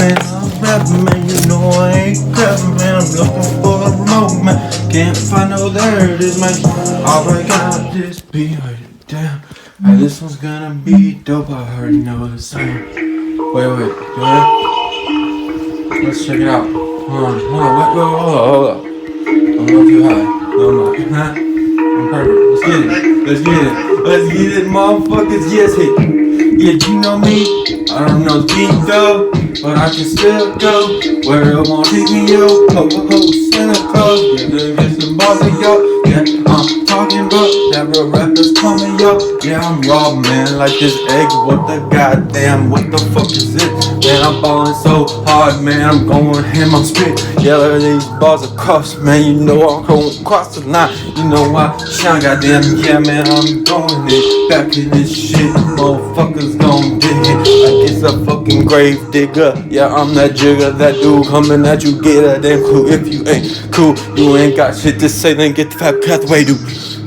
man, I'm rapping, man, you know I ain't crapping, man, I'm looking for a remote, man, can't find no there it is, man, alright, got this beat, damn, hey, this one's gonna be dope, I already know the sound, wait, you ready? Let's check it out, hold on, hold up, I'm a little too high, no, I'm not, I'm perfect, let's get it, motherfuckers, yes, hit. Yeah, you know me, I don't know the beat though, but I can still go where it won't take me, yo. Santa Claus, yeah, get some balls of yo. Yeah, I'm talking about that real rappers coming, yo. Yeah, I'm raw, man, like this egg. What the goddamn, what the fuck is it? Man, I'm ballin' so hard, man, I'm going ham, I'm spit. Yeah, these balls across, man, you know I'm going across the line. You know I shine, goddamn, yeah, man, I'm going it. Back in this shit, motherfuckers gon' dig it like it's a fucking grave digger. Yeah, I'm that jigger, that dude coming at you, get a damn clue. If you ain't cool, you ain't got shit to say, then get the fat pathway, dude.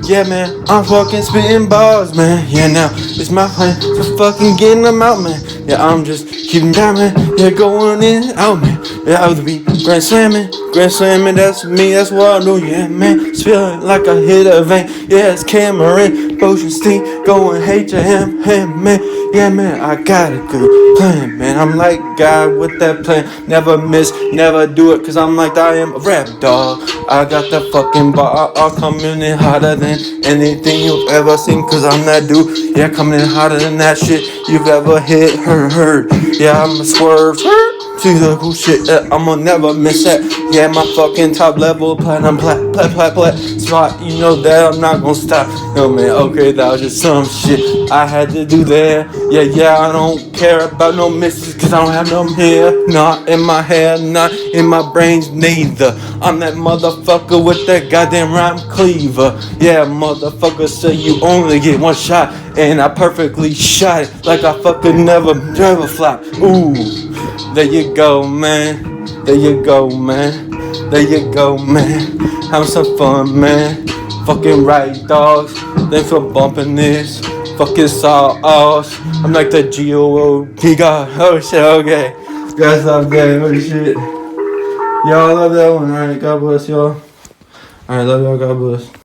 Yeah, man, I'm fucking spitting bars, man. Yeah, now it's my plan to fucking getting them out, man. Yeah, I'm just keeping down, man. Yeah, going in and out, man. Yeah, I would be grand slamming, that's me, that's what I do. Yeah, man, it's feeling like I hit a vein. Yeah, it's Cameron, Ocean Steam, going hate your him, man. Yeah, man, I got a good plan, man. I'm like God with that plan. Never miss, never do it, cause I'm like I am a rap dog. I got the fucking bar, I'll coming in hotter than anything you've ever seen, cause I'm that dude. Yeah, coming in hotter than that shit you've ever heard. Yeah, I'm a swerve. See the cool shit, I'ma never miss that. Yeah, my fucking top level platinum plat spot. You know that I'm not gonna stop. Yo, man, okay, that was just some shit I had to do there. Yeah, I don't care about no misses, cause I don't have no hair. Not in my hair, not in my brains neither. I'm that motherfucker with that goddamn rhyme cleaver. Yeah, motherfucker say you only get one shot, and I perfectly shot it like I fucking never flop. Ooh. There you go, man. There you go, man. There you go, man. Have some fun, man. Fucking right, dogs. Thanks for bumping this. Fucking sauce. I'm like the G-O-O-P God. Oh shit, okay. Guys, I'm dead. Oh shit. Y'all love that one. Alright, God bless y'all. Alright, love y'all. God bless.